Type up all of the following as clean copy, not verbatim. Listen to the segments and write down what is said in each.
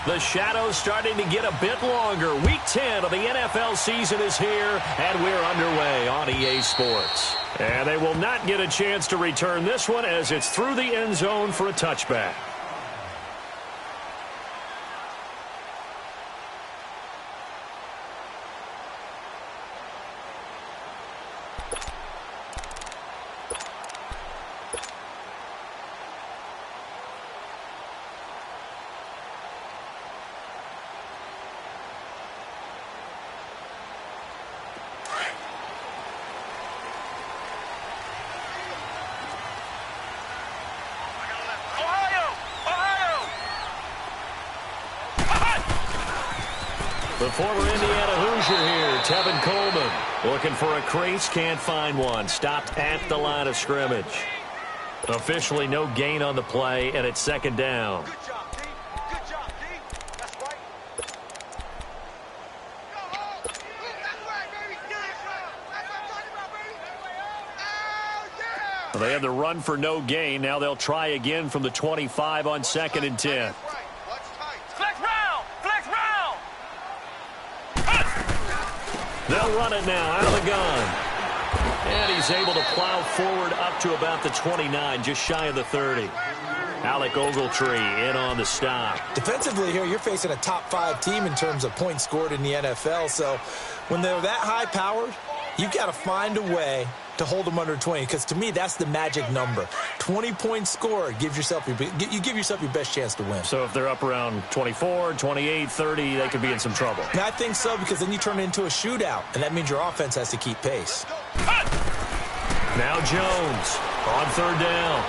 The shadow's starting to get a bit longer. Week 10 of the NFL season is here, and we're underway on EA Sports. And they will not get a chance to return this one as it's through the end zone for a touchback. The former Indiana Hoosier here, Tevin Coleman, looking for a crease, can't find one. Stopped at the line of scrimmage. Officially no gain on the play, and it's second down. Good job, D. Good job, D. That's right. That's right, baby. That's what I'm talking about, baby. Oh, yeah. They had the run for no gain. Now they'll try again from the 25 on second and 10. They'll run it now out of the gun. And he's able to plow forward up to about the 29, just shy of the 30. Alec Ogletree in on the stop. Defensively here, you're facing a top 5 team in terms of points scored in the NFL. So when they're that high-powered, you've got to find a way to hold them under 20, because to me, that's the magic number. 20 points scored, you give yourself your best chance to win. So if they're up around 24, 28, 30, they could be in some trouble. And I think so, because then you turn it into a shootout, and that means your offense has to keep pace. Now Jones on third down.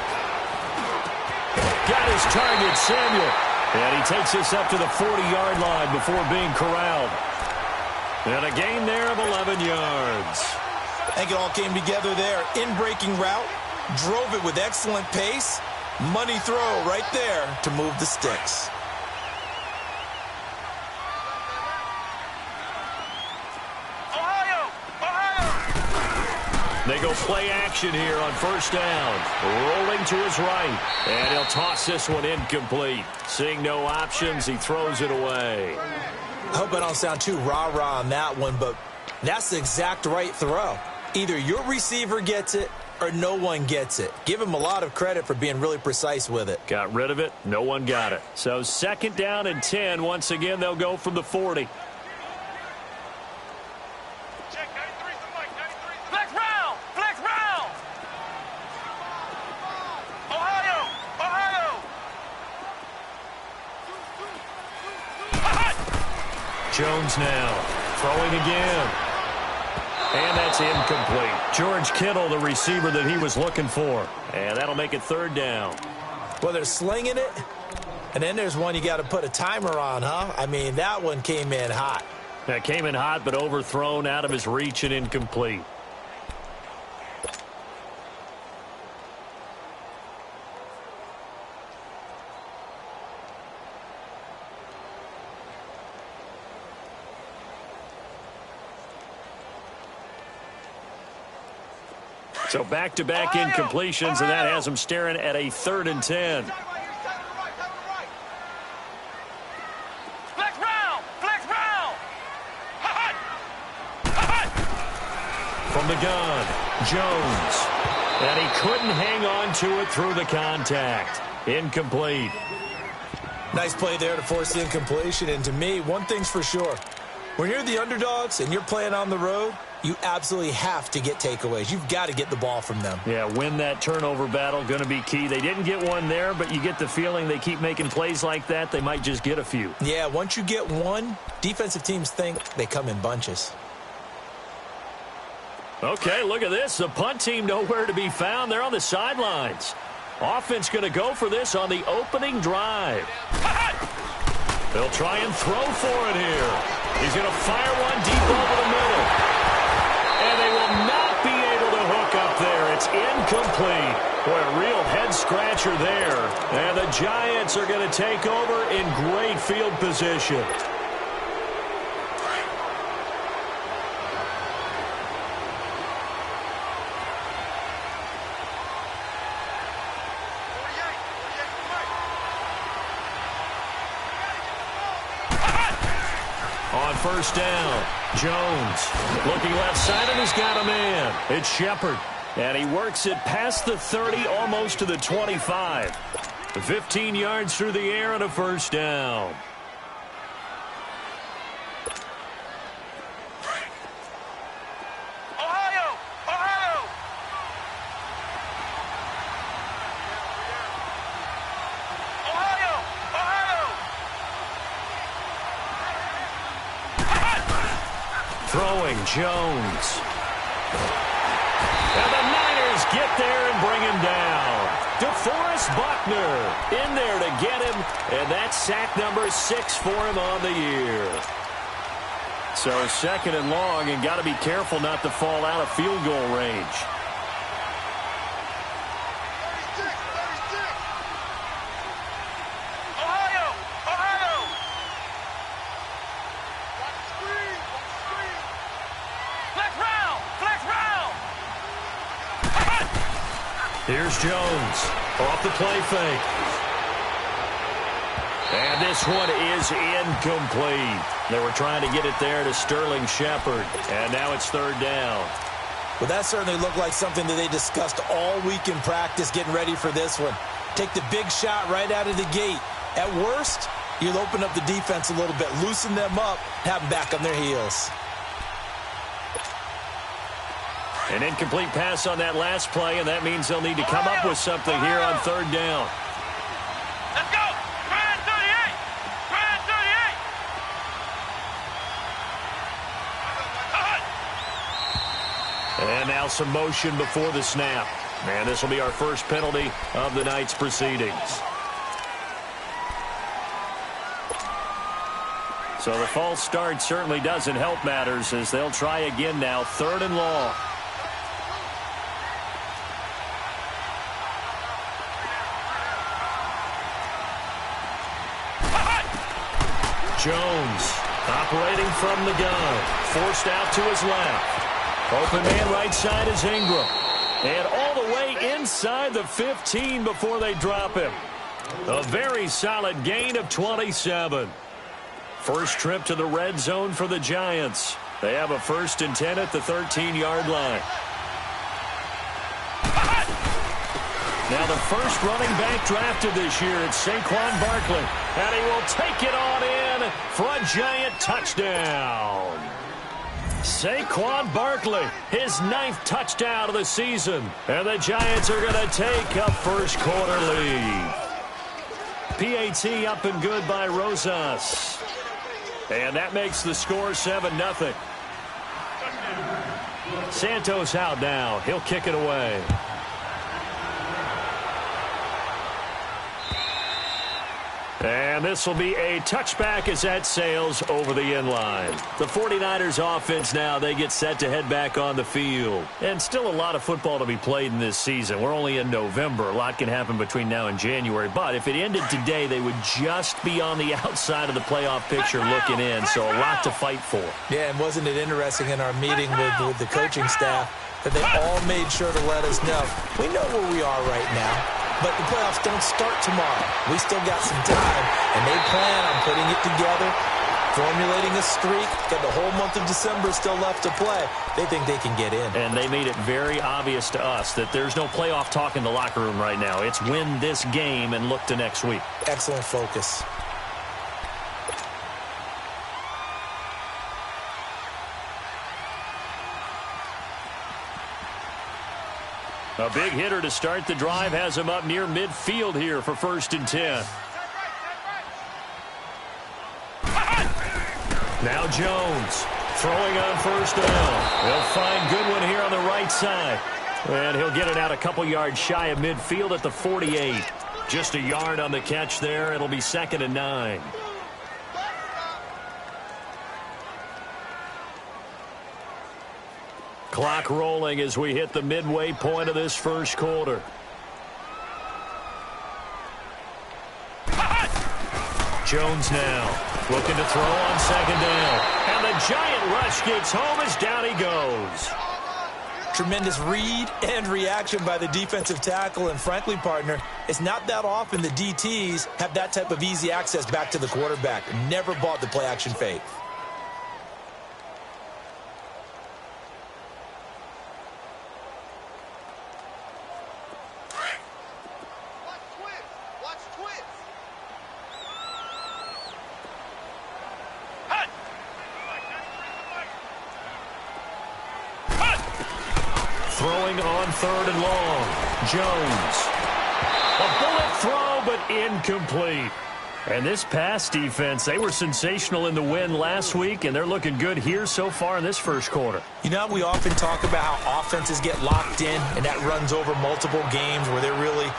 Got his target, Samuel. And he takes this up to the 40-yard line before being corralled. And a gain there of 11 yards. I think it all came together there. In-breaking route, drove it with excellent pace. Money throw right there to move the sticks. Ohio! They go play action here on first down. Rolling to his right. And he'll toss this one incomplete. Seeing no options, he throws it away. I hope I don't sound too rah-rah on that one, but that's the exact right throw. Either your receiver gets it or no one gets it. Give him a lot of credit for being really precise with it. Got rid of it. No one got it. So second down and 10. Once again, they'll go from the 40. Check 93, somebody, 93. Flex round! Flex round! Ohio! Jones now throwing again. And that's incomplete. George Kittle, the receiver that he was looking for. And that'll make it third down. Well, they're slinging it, and then there's one you got to put a timer on, huh? I mean, that one came in hot. That came in hot, but overthrown, out of his reach and incomplete. So back-to-back incompletions, and that has them staring at a third and 10. Flex round! Flex round! From the gun, Jones. And he couldn't hang on to it through the contact. Incomplete. Nice play there to force the incompletion. And to me, one thing's for sure. When you're the underdogs and you're playing on the road, you absolutely have to get takeaways. You've got to get the ball from them. Yeah, win that turnover battle, going to be key. They didn't get one there, but you get the feeling they keep making plays like that, they might just get a few. Yeah, once you get one, defensive teams think they come in bunches. Okay, look at this. The punt team nowhere to be found. They're on the sidelines. Offense going to go for this on the opening drive. They'll try and throw for it here. He's going to fire one deep over the middle. And they will not be able to hook up there. It's incomplete. Boy, a real head-scratcher there. And the Giants are going to take over in great field position. On first down, Jones looking left side, and he's got a man. It's Shepard, and he works it past the 30, almost to the 25. 15 yards through the air and a first down. Throwing, Jones. And the Niners get there and bring him down. DeForest Buckner in there to get him, and that's sack number 6 for him on the year. So 2nd and long, and got to be careful not to fall out of field goal range. Here's Jones off the play fake. And this one is incomplete. They were trying to get it there to Sterling Shepard. And now it's 3rd down. Well, that certainly looked like something that they discussed all week in practice, getting ready for this one. Take the big shot right out of the gate. At worst, you'll open up the defense a little bit, loosen them up, have them back on their heels. An incomplete pass on that last play, and that means they'll need to come up with something here on 3rd down. Let's go! Grand 38! Grand 38! And now some motion before the snap. And this will be our first penalty of the night's proceedings. So the false start certainly doesn't help matters as they'll try again now, 3rd and long. Jones operating from the gun. Forced out to his left. Open man right side is Ingram. And all the way inside the 15 before they drop him. A very solid gain of 27. First trip to the red zone for the Giants. They have a 1st and 10 at the 13-yard line. Now the first running back drafted this year, it's Saquon Barkley. And he will take it on in for a Giant touchdown. Saquon Barkley, his 9th touchdown of the season. And the Giants are going to take a first quarter lead. PAT up and good by Rosas. And that makes the score 7-0. Santos out now. He'll kick it away. And this will be a touchback as that sails over the end line. The 49ers offense now, they get set to head back on the field. And still a lot of football to be played in this season. We're only in November. A lot can happen between now and January. But if it ended today, they would just be on the outside of the playoff picture looking in. So a lot to fight for. Yeah, and wasn't it interesting in our meeting with the coaching staff that they all made sure to let us know. We know where we are right now. But the playoffs don't start tomorrow. We still got some time, and they plan on putting it together, formulating a streak. Got the whole month of December still left to play. They think they can get in. And they made it very obvious to us that there's no playoff talk in the locker room right now. It's win this game and look to next week. Excellent focus. A big hitter to start the drive has him up near midfield here for 1st and 10. Now Jones throwing on 1st down. They'll find Goodwin here on the right side. And he'll get it out a couple yards shy of midfield at the 48. Just a yard on the catch there. It'll be 2nd and 9. Clock rolling as we hit the midway point of this first quarter. Jones now looking to throw on 2nd down. And the Giant rush gets home as down he goes. Tremendous read and reaction by the defensive tackle. And frankly, partner, it's not that often the DTs have that type of easy access back to the quarterback. Never bought the play-action fake. throwing on 3rd and long. Jones. A bullet throw, but incomplete. And this pass defense, they were sensational in the win last week, and they're looking good here so far in this first quarter. You know, we often talk about how offenses get locked in, and that runs over multiple games where they're really,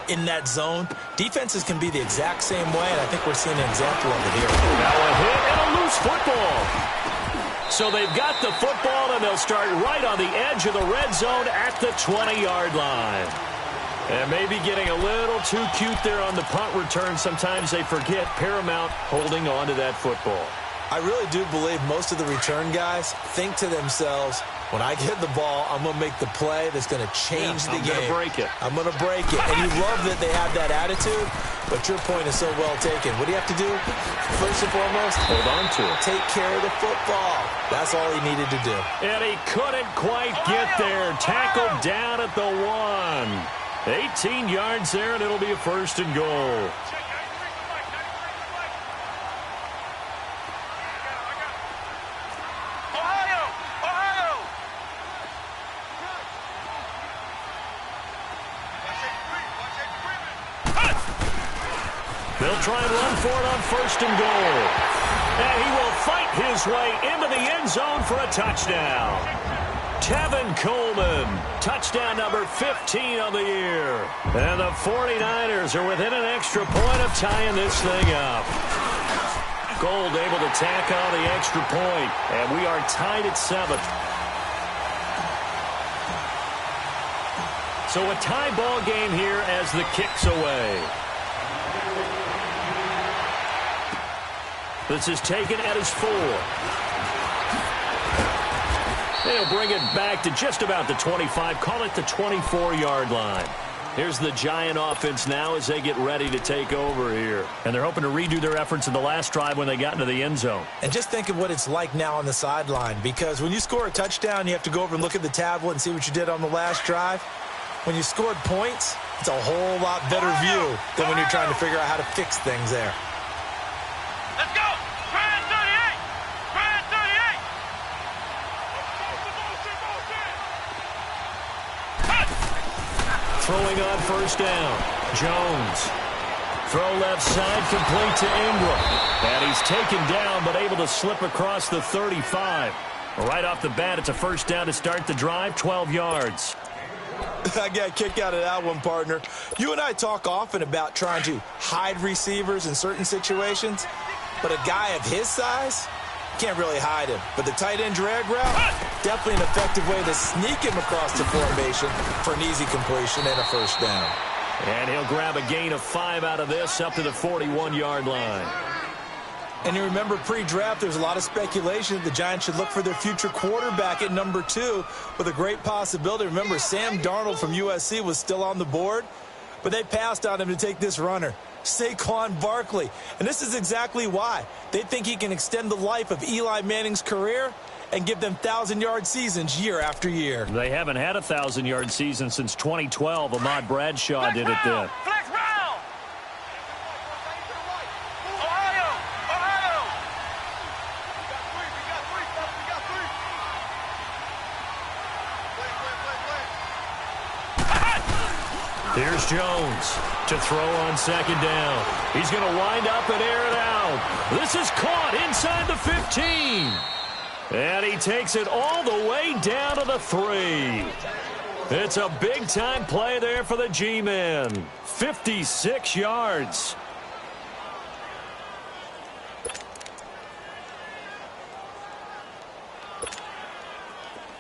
in that zone. Defenses can be the exact same way, and I think we're seeing an example of it here. Now a hit and a loose football. So they've got the football, and they'll start right on the edge of the red zone at the 20-yard line. And maybe getting a little too cute there on the punt return. Sometimes they forget paramount holding on to that football. I really do believe most of the return guys think to themselves, when I get the ball, I'm going to make the play that's going to change the game. I'm going to break it. I'm going to break it. And you love that they have that attitude, but your point is so well taken. What do you have to do? First and foremost, hold on to it. Take care of the football. That's all he needed to do. And he couldn't quite get there. Tackled down at the 1. 18 yards there, and it'll be a 1st and goal. They'll try and run for it on 1st and goal. And he will fight his way into the end zone for a touchdown. Tevin Coleman, touchdown number 15 on the year. And the 49ers are within an extra point of tying this thing up. Gold able to tack on the extra point, and we are tied at 7. So a tie ball game here as the kick's away. This is taken at his 4. They'll bring it back to just about the 25. Call it the 24-yard line. Here's the Giant offense now as they get ready to take over here. And they're hoping to redo their efforts in the last drive when they got into the end zone. And just think of what it's like now on the sideline, because when you score a touchdown, you have to go over and look at the tablet and see what you did on the last drive. When you scored points, it's a whole lot better view than when you're trying to figure out how to fix things there. Let's go! Grand 38! Grand 38! Throwing on 1st down. Jones. Throw left side, complete to Ingram. And he's taken down, but able to slip across the 35. Right off the bat, it's a 1st down to start the drive, 12 yards. I got a kick out of that one, partner. You and I talk often about trying to hide receivers in certain situations, but a guy of his size can't really hide him. But the tight end drag route, definitely an effective way to sneak him across the formation for an easy completion and a 1st down. And he'll grab a gain of 5 out of this up to the 41-yard line. And you remember pre-draft, there's a lot of speculation that the Giants should look for their future quarterback at number 2 with a great possibility. Remember, Sam Darnold from USC was still on the board, but they passed on him to take this runner, Saquon Barkley. And this is exactly why. They think he can extend the life of Eli Manning's career and give them 1,000-yard seasons year after year. They haven't had a 1,000-yard season since 2012. Ahmad Bradshaw did it then. Flex round! Ohio! Ohio! We got three, fellas. We got three. Here's Jones to throw on 2nd down. He's going to wind up and air it out. This is caught inside the 15. And he takes it all the way down to the 3. It's a big-time play there for the G-men. 56 yards.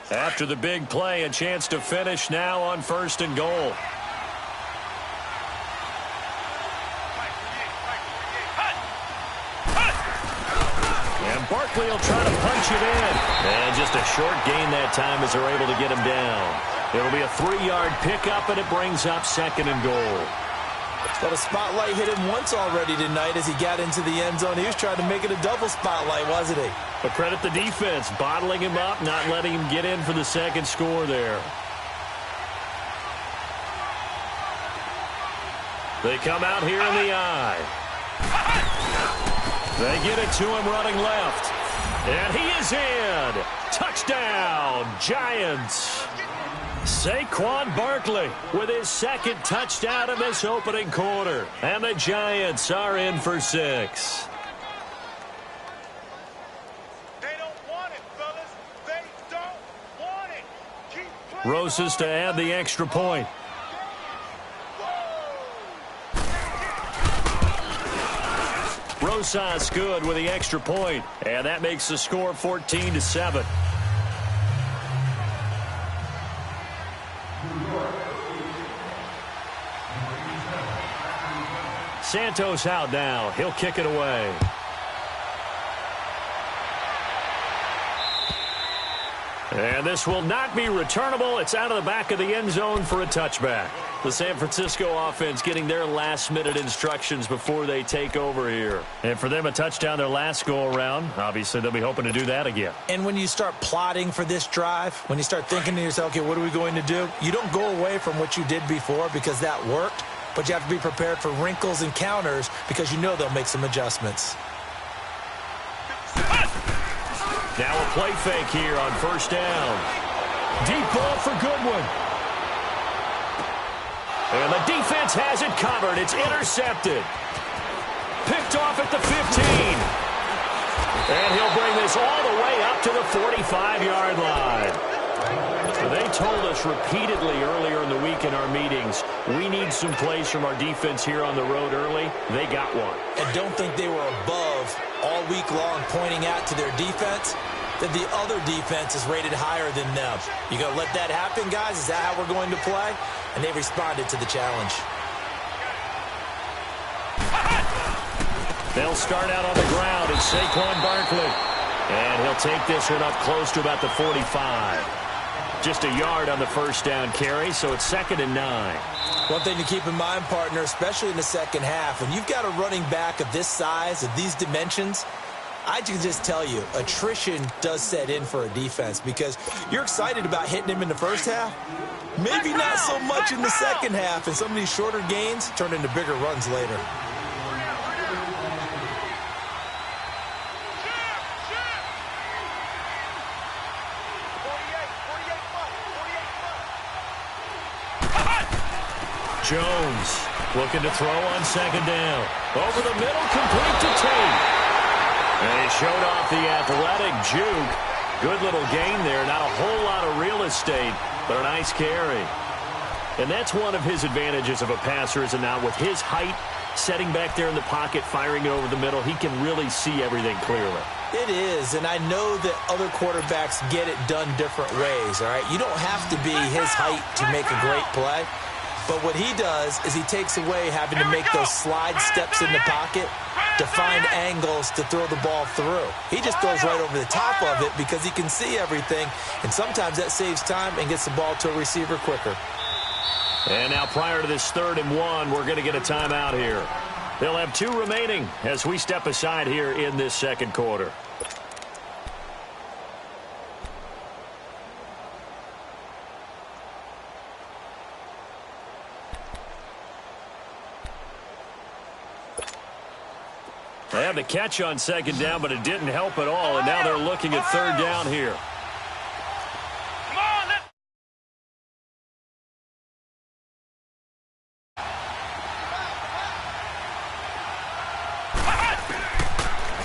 After the big play, a chance to finish now on 1st and goal. And Barkley will try to punch it in. And just a short gain that time as they're able to get him down. It'll be a 3-yard pickup, and it brings up 2nd and goal. But a spotlight hit him once already tonight as he got into the end zone. He was trying to make it a double spotlight, wasn't he? But credit the defense, bottling him up, not letting him get in for the 2nd score there. They come out here in the eye. They get it to him running left. And he is in. Touchdown, Giants. Saquon Barkley with his second touchdown in this opening quarter. And the Giants are in for 6. They don't want it, fellas. They don't want it. Keep playing. Roses to add the extra point. Rosas good with the extra point, and that makes the score 14-7. Santos out now. He'll kick it away. And this will not be returnable. It's out of the back of the end zone for a touchback. The San Francisco offense getting their last-minute instructions before they take over here. And for them, a touchdown their last go-around. Obviously, they'll be hoping to do that again. And when you start plotting for this drive, when you start thinking to yourself, okay, what are we going to do? You don't go away from what you did before because that worked, but you have to be prepared for wrinkles and counters because you know they'll make some adjustments. Now a play fake here on first down. Deep ball for Goodwin. And the defense has it covered. It's intercepted. Picked off at the 15. And he'll bring this all the way up to the 45-yard line. They told us repeatedly earlier in the week in our meetings, we need some plays from our defense here on the road early. They got one. And don't think they were above all week long pointing out to their defense that the other defense is rated higher than them. You going to let that happen, guys? Is that how we're going to play? And they responded to the challenge. They'll start out on the ground. It's Saquon Barkley. And he'll take this one up close to about the 45. Just a yard on the first down carry, so it's 2nd and 9. One thing to keep in mind, partner, especially in the second half, when you've got a running back of this size, of these dimensions, I can just tell you, attrition does set in for a defense because you're excited about hitting him in the first half. Maybe not so much in the second half, and some of these shorter gains turn into bigger runs later. Jones looking to throw on second down. Over the middle, complete to Tate. And he showed off the athletic juke. Good little gain there. Not a whole lot of real estate, but a nice carry. And that's one of his advantages of a passer, is now with his height, setting back there in the pocket, firing it over the middle, he can really see everything clearly. It is, and I know that other quarterbacks get it done different ways, all right? You don't have to be his height to make a great play. But what he does is he takes away having to make those slide steps in the pocket to find angles to throw the ball through. He just throws right over the top of it because he can see everything, and sometimes that saves time and gets the ball to a receiver quicker. And now prior to this 3rd and 1, we're going to get a timeout here. They'll have 2 remaining as we step aside here in this second quarter. They had the catch on second down, but it didn't help at all, and now they're looking at 3rd down here.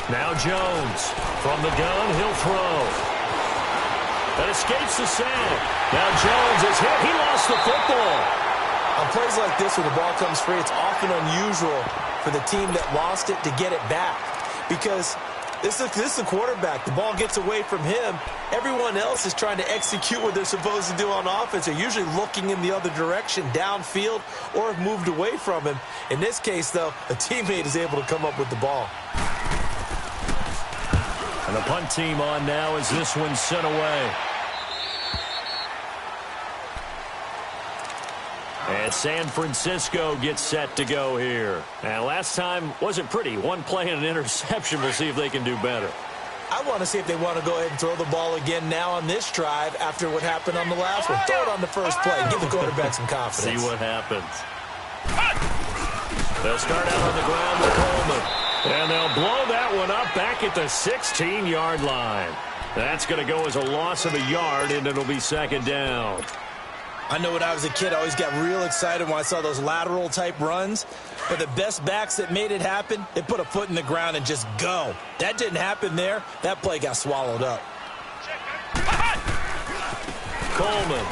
Now Jones from the gun, he'll throw. That escapes the sack. Now Jones is hit. He lost the football. On plays like this, when the ball comes free, it's often unusual for the team that lost it to get it back because this is the quarterback. The ball gets away from him. Everyone else is trying to execute what they're supposed to do on offense. They're usually looking in the other direction, downfield, or have moved away from him. In this case, though, a teammate is able to come up with the ball. And the punt team on now as this one's sent away. And San Francisco gets set to go here. And last time wasn't pretty. One play and an interception. We'll see if they can do better. I want to see if they want to go ahead and throw the ball again now on this drive after what happened on the last one. Throw it on the first play. Give the quarterback some confidence. See what happens. They'll start out on the ground with Coleman. And they'll blow that one up back at the 16-yard line. That's going to go as a loss of a yard, and it'll be 2nd down. I know when I was a kid, I always got real excited when I saw those lateral-type runs. But the best backs that made it happen, they put a foot in the ground and just go. That didn't happen there. That play got swallowed up. Coleman.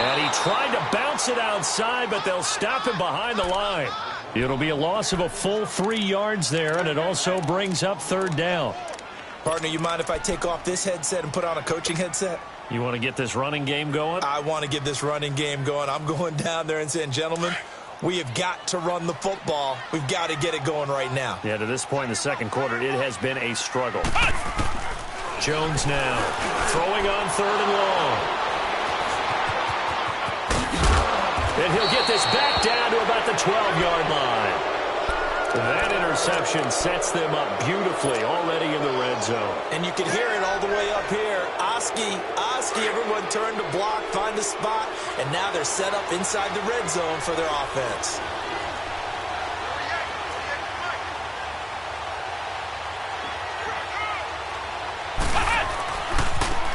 And he tried to bounce it outside, but they'll stop him behind the line. It'll be a loss of a full 3 yards there, and it also brings up third down. Partner, you mind if I take off this headset and put on a coaching headset? You want to get this running game going? I want to get this running game going. I'm going down there and saying, gentlemen, we have got to run the football. We've got to get it going right now. Yeah, to this point in the second quarter, it has been a struggle. Jones now throwing on third and long. And he'll get this back down to about the 12-yard line. That interception sets them up beautifully already in the red zone. And you can hear it all the way up here. Oski, everyone turned to block, find a spot, and now they're set up inside the red zone for their offense.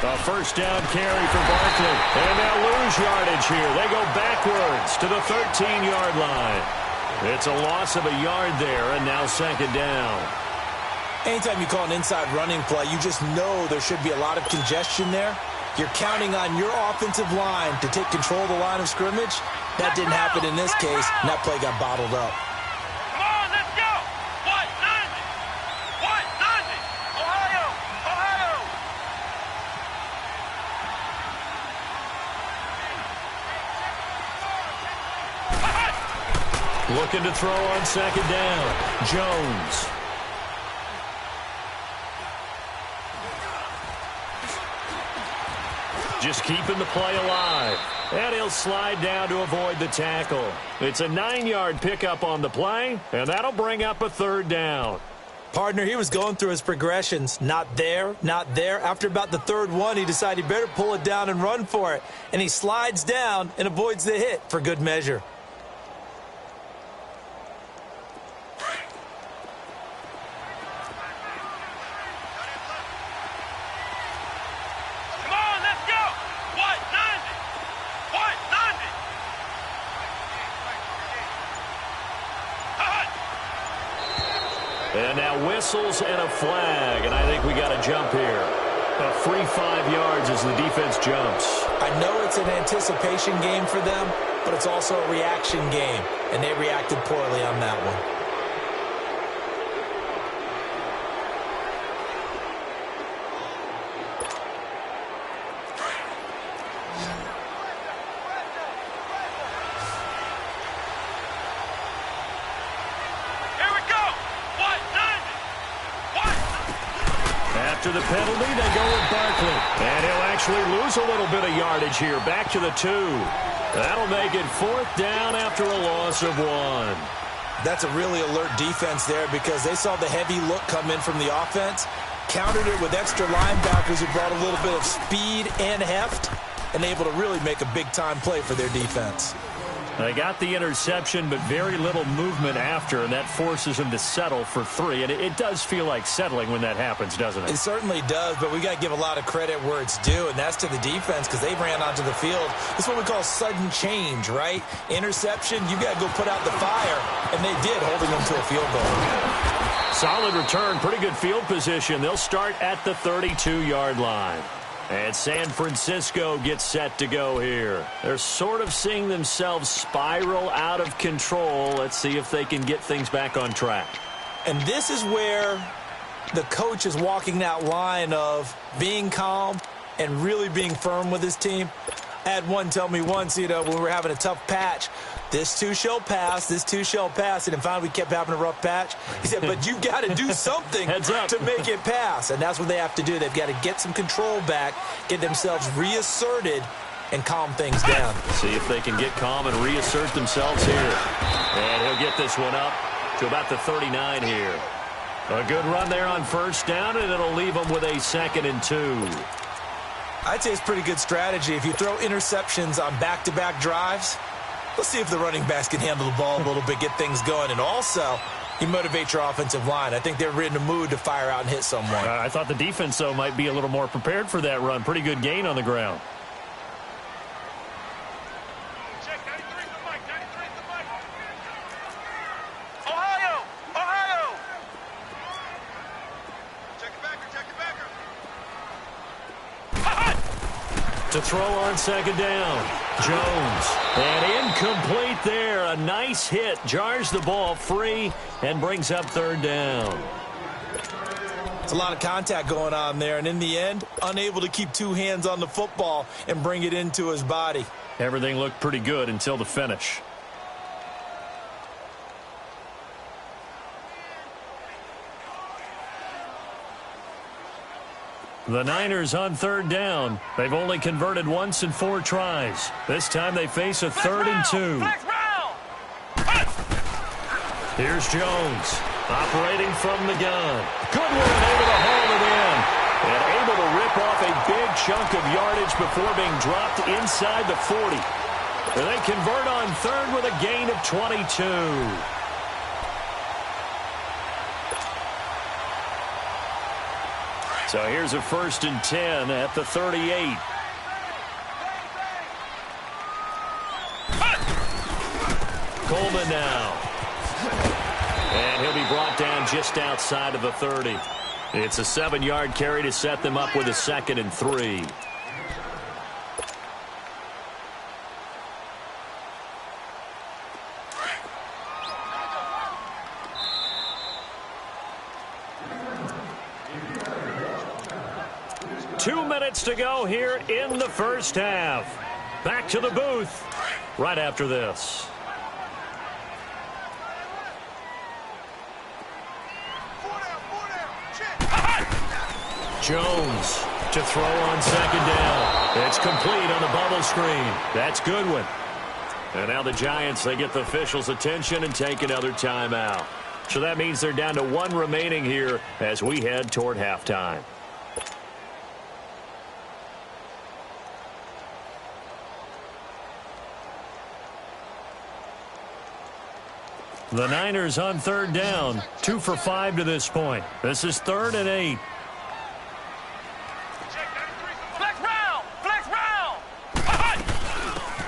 A first down carry for Barkley. And they'll lose yardage here. They go backwards to the 13-yard line. It's a loss of a yard there, and now second down. Anytime you call an inside running play, you just know there should be a lot of congestion there. You're counting on your offensive line to take control of the line of scrimmage. That didn't happen in this case, and that play got bottled up. Come on, let's go. What? 90. What? 90. Ohio. Looking to throw on second down. Jones. Just keeping the play alive. And he'll slide down to avoid the tackle. It's a 9-yard pickup on the play, and that'll bring up a third down. Partner, he was going through his progressions. Not there, not there. After about the third one, he decided he better pull it down and run for it. And he slides down and avoids the hit for good measure. And now whistles and a flag, and I think we got a jump here. A free 5 yards as the defense jumps. I know it's an anticipation game for them, but it's also a reaction game, and they reacted poorly on that one. After the penalty, they go with Barkley. And he'll actually lose a little bit of yardage here. Back to the 2. That'll make it fourth down after a loss of 1. That's a really alert defense there because they saw the heavy look come in from the offense, countered it with extra linebackers who brought a little bit of speed and heft, and able to really make a big-time play for their defense. They got the interception, but very little movement after, and that forces them to settle for 3. And it does feel like settling when that happens, doesn't it? It certainly does, but we got to give a lot of credit where it's due, and that's to the defense because they ran onto the field. It's what we call sudden change, right? Interception, you got to go put out the fire, and they did, holding them to a field goal. Solid return, pretty good field position. They'll start at the 32-yard line. And San Francisco gets set to go here. They're sort of seeing themselves spiral out of control. Let's see if they can get things back on track. And this is where the coach is walking that line of being calm and really being firm with his team. I had one tell me once, when we were having a tough patch, this too shall pass, this too shall pass. And finally we kept having a rough patch. He said, but you got to do something to make it pass. And that's what they have to do. They've got to get some control back, get themselves reasserted, and calm things down. See if they can get calm and reassert themselves here. And he'll get this one up to about the 39 here. A good run there on first down, and it'll leave them with a 2nd and 2. I'd say it's pretty good strategy. If you throw interceptions on back-to-back drives, let's see if the running backs can handle the ball a little bit, get things going. And also, you motivate your offensive line. I think they're in the mood to fire out and hit someone. I thought the defense, though, might be a little more prepared for that run. Pretty good gain on the ground. To throw on second down. Jones. And incomplete there. A nice hit. Jars the ball free and brings up third down. It's a lot of contact going on there, and in the end, unable to keep two hands on the football and bring it into his body. Everything looked pretty good until the finish. The Niners on third down. They've only converted once in 4 tries. This time they face a 3rd and 2. Here's Jones operating from the gun. Goodwin able to hold it in and able to rip off a big chunk of yardage before being dropped inside the 40. And they convert on 3rd with a gain of 22. So here's a 1st and 10 at the 38. Coleman now. And he'll be brought down just outside of the 30. It's a 7-yard carry to set them up with a 2nd and 3. Two minutes to go here in the first half. Back to the booth right after this. Jones to throw on second down. It's complete on the bubble screen. That's Goodwin. And now the Giants, they get the officials' attention and take another timeout. So that means they're down to 1 remaining here as we head toward halftime. The Niners on third down, 2 for 5 to this point. This is 3rd and 8.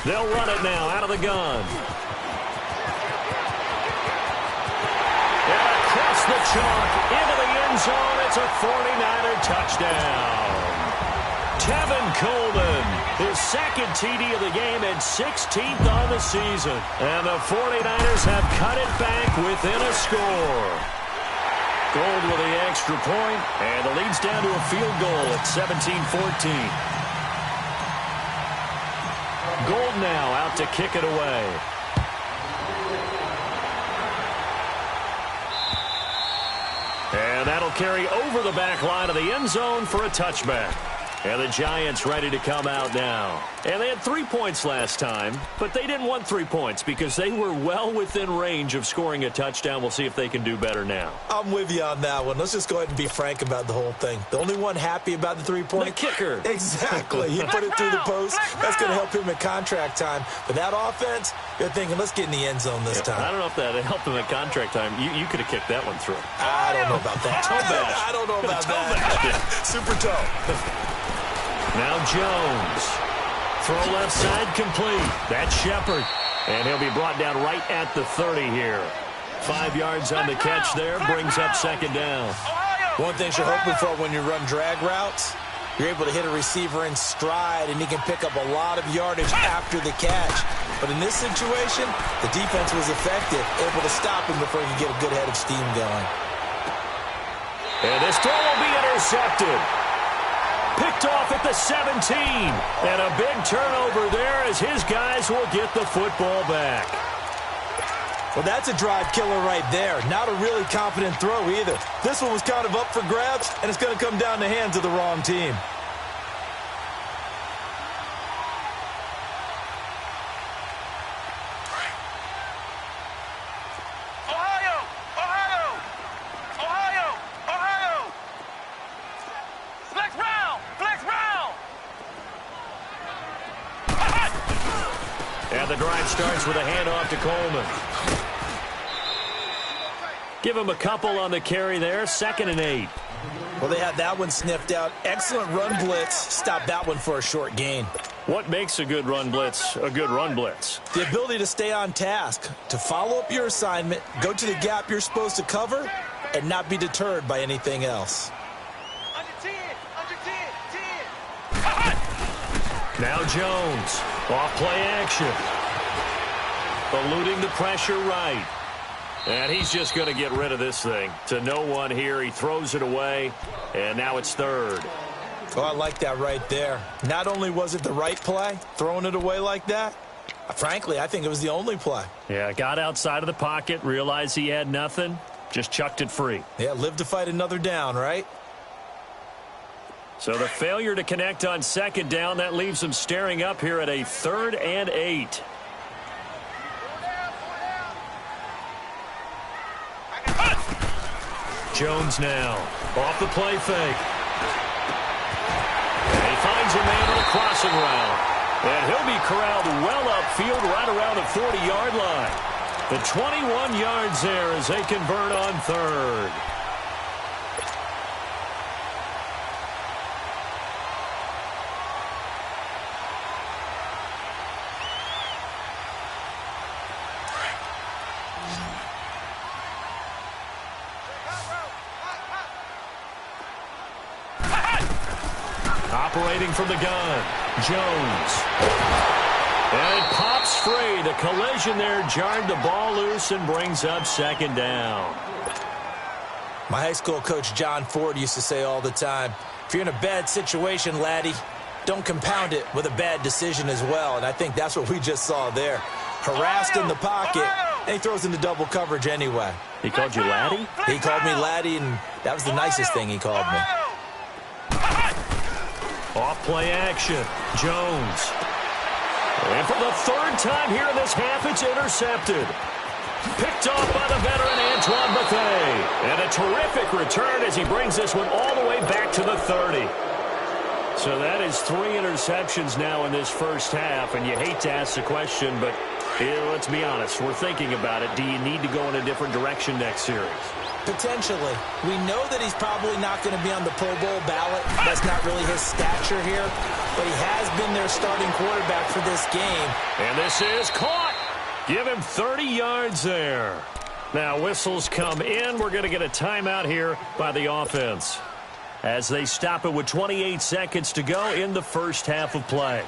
They'll run it now out of the gun. And across the chalk into the end zone. It's a 49er touchdown. Tevin Coleman, his 2nd TD of the game and 16th on the season. And the 49ers have cut it back within a score. Gold with the extra point, and the lead's down to a field goal at 17-14. Gold now out to kick it away. And that'll carry over the back line of the end zone for a touchback. And the Giants ready to come out now. And they had 3 points last time, but they didn't want 3 points because they were well within range of scoring a touchdown. We'll see if they can do better now. I'm with you on that one. Let's just go ahead and be frank about the whole thing. The only one happy about the 3-point? The kicker. Exactly. He put it through the post. That's going to help him at contract time. But that offense, you're thinking, let's get in the end zone this time. I don't know if that helped him at contract time. You could have kicked that one through. I don't know about that. Toe bash. I don't know about that. Super toe. Now Jones. Throw left side complete. That's Shepard. And he'll be brought down right at the 30 here. 5 yards on the catch there. Brings up 2nd down. One thing you're hoping for when you run drag routes, you're able to hit a receiver in stride, and he can pick up a lot of yardage after the catch. But in this situation, the defense was effective, able to stop him before he could get a good head of steam going. And this throw will be intercepted. Picked off at the 17. And a big turnover there as his guys will get the football back. Well, that's a drive killer right there. Not a really confident throw either. This one was kind of up for grabs, and it's going to come down the hands of the wrong team. And the drive starts with a handoff to Coleman. Give him a couple on the carry there. 2nd and 8. Well, they had that one sniffed out. Excellent run blitz. Stop that one for a short gain. What makes a good run blitz a good run blitz? The ability to stay on task, to follow up your assignment, go to the gap you're supposed to cover, and not be deterred by anything else. Now Jones, off play action. Eluding the pressure right. And he's just going to get rid of this thing. To no one here, he throws it away, and now it's third. Oh, I like that right there. Not only was it the right play, throwing it away like that, frankly, I think it was the only play. Yeah, got outside of the pocket, realized he had nothing, just chucked it free. Yeah, live to fight another down, right? So the failure to connect on second down, that leaves him staring up here at a 3rd and 8. Jones now, off the play fake. And he finds a man on a crossing route. And he'll be corralled well upfield right around the 40-yard line. The 21 yards there as they convert on 3rd. Operating from the gun, Jones. And it pops free. The collision there jarred the ball loose and brings up 2nd down. My high school coach, John Ford, used to say all the time, if you're in a bad situation, laddie, don't compound it with a bad decision as well. And I think that's what we just saw there. Harassed in the pocket, and he throws into double coverage anyway. He called you laddie? He called me laddie, and that was the nicest thing he called me. Off play action, Jones. And for the 3rd time here in this half, it's intercepted. Picked off by the veteran Antoine Bethea. And a terrific return as he brings this one all the way back to the 30. So that is 3 interceptions now in this first half. And you hate to ask the question, but let's be honest. We're thinking about it. Do you need to go in a different direction next series? Potentially. We know that he's probably not going to be on the Pro Bowl ballot. That's not really his stature here. But he has been their starting quarterback for this game. And this is caught. Give him 30 yards there. Now whistles come in. We're going to get a timeout here by the offense as they stop it with 28 seconds to go in the first half of play.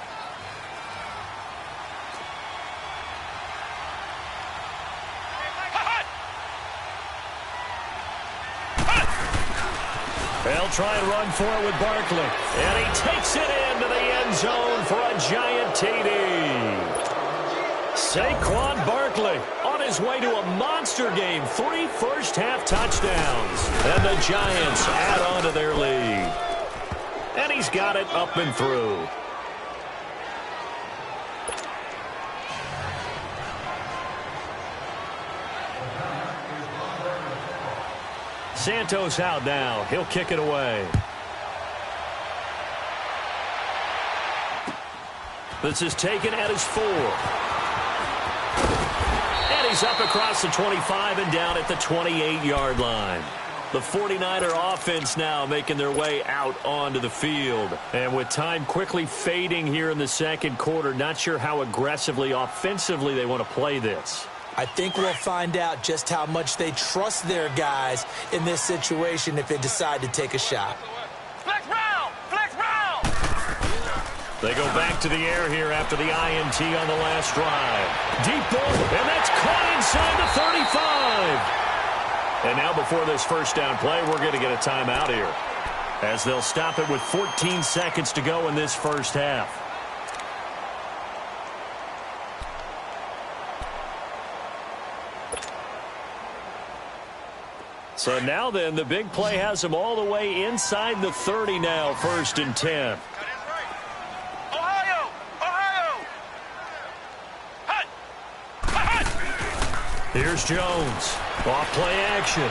They'll try and run for it with Barkley. And he takes it into the end zone for a giant TD. Saquon Barkley on his way to a monster game. 3 first-half touchdowns. And the Giants add on to their lead. And he's got it up and through. Santos out now. He'll kick it away. This is taken at his 4. And he's up across the 25 and down at the 28-yard line. The 49er offense now making their way out onto the field. And with time quickly fading here in the second quarter, not sure how aggressively, offensively they want to play this. I think we'll find out just how much they trust their guys in this situation if they decide to take a shot. Flex round! Flex round! They go back to the air here after the INT on the last drive. Deep ball, and that's caught inside the 35. And now before this first down play, we're going to get a timeout here as they'll stop it with 14 seconds to go in this first half. So now then, the big play has them all the way inside the 30 now, 1st and 10. Ohio! Ohio! Hut! Hut! Here's Jones. Off play action.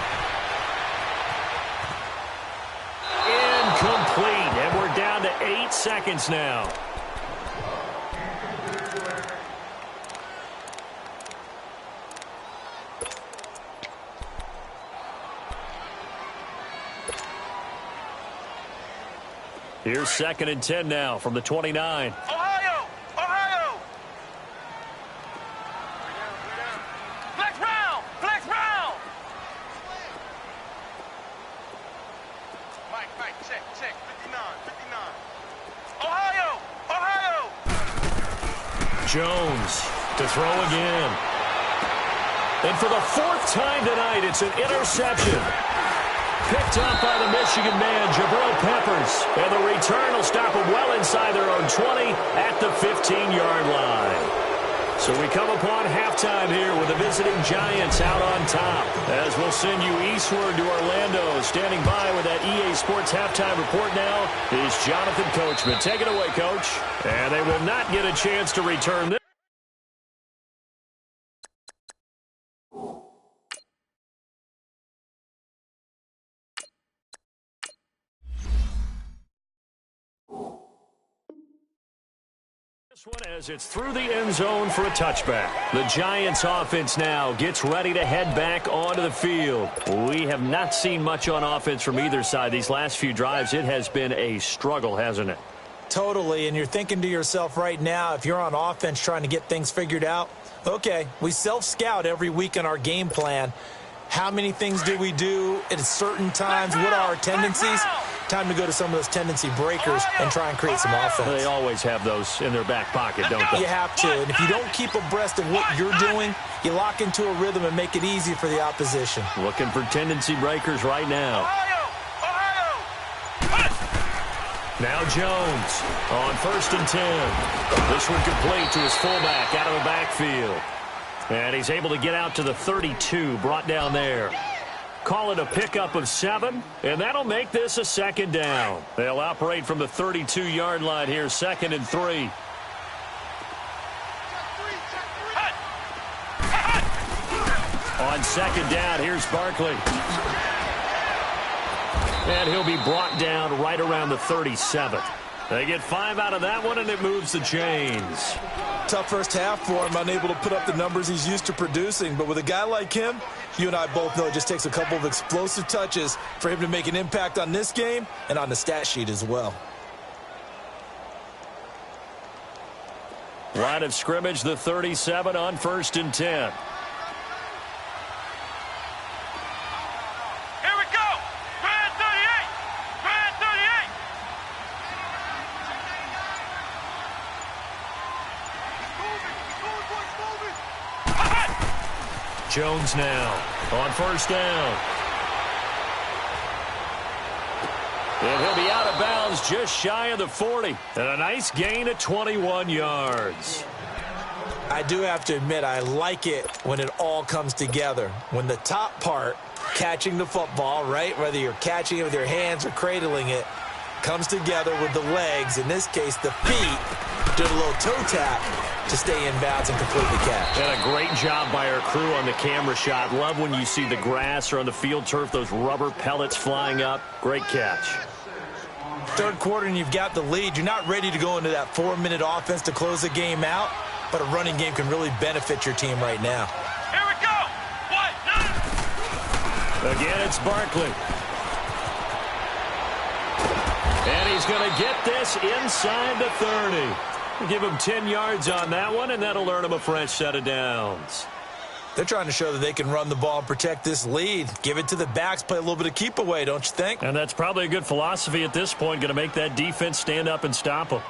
Incomplete, and we're down to 8 seconds now. Here's 2nd and 10 now from the 29. Ohio! Ohio! Flex round! Flex round! Mike, check, 59. Ohio! Ohio! Jones to throw again. And for the fourth time tonight, it's an interception. Picked up by the Michigan man, Jabril Peppers. And the return will stop them well inside their own 20 at the 15-yard line. So we come upon halftime here with the visiting Giants out on top. As we'll send you eastward to Orlando. Standing by with that EA Sports halftime report now is Jonathan Coachman. Take it away, Coach. And they will not get a chance to return this. One as it's through the end zone for a touchback. The Giants offense now gets ready to head back onto the field. We have not seen much on offense from either side. These last few drives, it has been a struggle, hasn't it? Totally, and you're thinking to yourself right now, if you're on offense trying to get things figured out, okay, we self-scout every week in our game plan. How many things do we do at certain times? What are our tendencies? Time to go to some of those tendency breakers and try and create some offense. They always have those in their back pocket, don't they? You have to. And if you don't keep abreast of what you're doing, you lock into a rhythm and make it easy for the opposition. Looking for tendency breakers right now. Now Jones on 1st and 10. This one complete to his fullback out of the backfield. And he's able to get out to the 32, brought down there. Call it a pickup of 7, and that'll make this a 2nd down. They'll operate from the 32-yard line here, 2nd and 3. On 2nd down, here's Barkley. And he'll be brought down right around the 37th. They get 5 out of that one, and it moves the chains. Tough first half for him, unable to put up the numbers he's used to producing. But with a guy like him, you and I both know it just takes a couple of explosive touches for him to make an impact on this game and on the stat sheet as well. Line of scrimmage, the 37 on 1st and 10. Jones now on 1st down. And he'll be out of bounds just shy of the 40. And a nice gain of 21 yards. I do have to admit, I like it when it all comes together. When the top part, catching the football, right, whether you're catching it with your hands or cradling it, comes together with the legs, in this case the feet, did a little toe tap to stay in bounds and complete the catch. And a great job by our crew on the camera shot. Love when you see the grass or on the field turf, those rubber pellets flying up. Great catch. 3rd quarter and you've got the lead. You're not ready to go into that 4-minute offense to close the game out, but a running game can really benefit your team right now. Here we go. 1, 9. Again, it's Barkley. And he's going to get this inside the 30. Give him 10 yards on that one, and that'll earn him a fresh set of downs. They're trying to show that they can run the ball and protect this lead. Give it to the backs, play a little bit of keep away, don't you think? And that's probably a good philosophy at this point, going to make that defense stand up and stop them.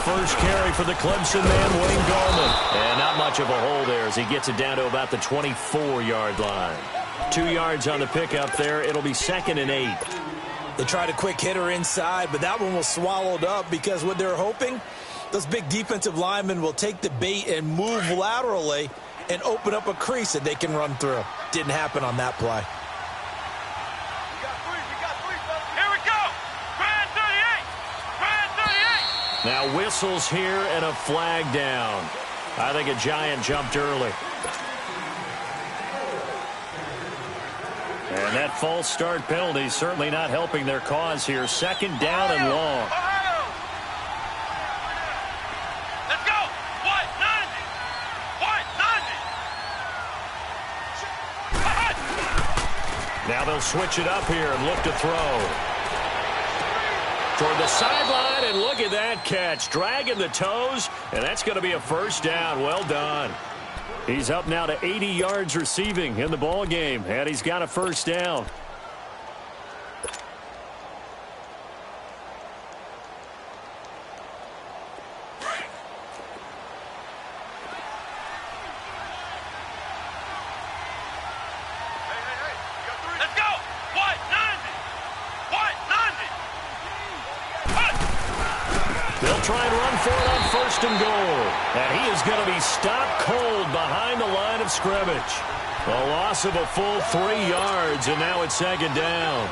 First carry for the Clemson man, Wayne Gallman. And not much of a hole there as he gets it down to about the 24-yard line. 2 yards on the pickup there. It'll be 2nd and 8. They tried a quick hitter inside, but that one was swallowed up because what they're hoping, those big defensive linemen will take the bait and move laterally and open up a crease that they can run through. Didn't happen on that play. Now whistles here and a flag down. I think a Giant jumped early. And that false start penalty certainly not helping their cause here. 2nd down and long. Let's go. 1, 9. Now they'll switch it up here and look to throw. toward the sideline, and look at that catch. Dragging the toes, and that's going to be a first down. Well done. He's up now to 80 yards receiving in the ball game, and he's got a first down. Try and run for it on first and goal. And he is going to be stopped cold behind the line of scrimmage. A loss of a full 3 yards, and now it's second down.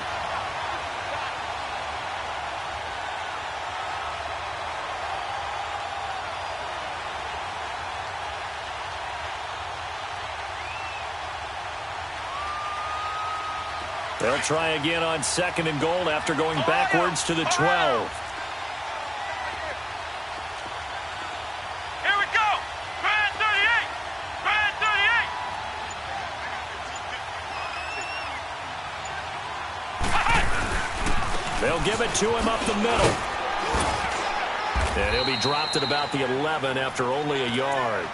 They'll try again on second and goal after going backwards to the 12. They'll give it to him up the middle. And he'll be dropped at about the 11 after only a yard.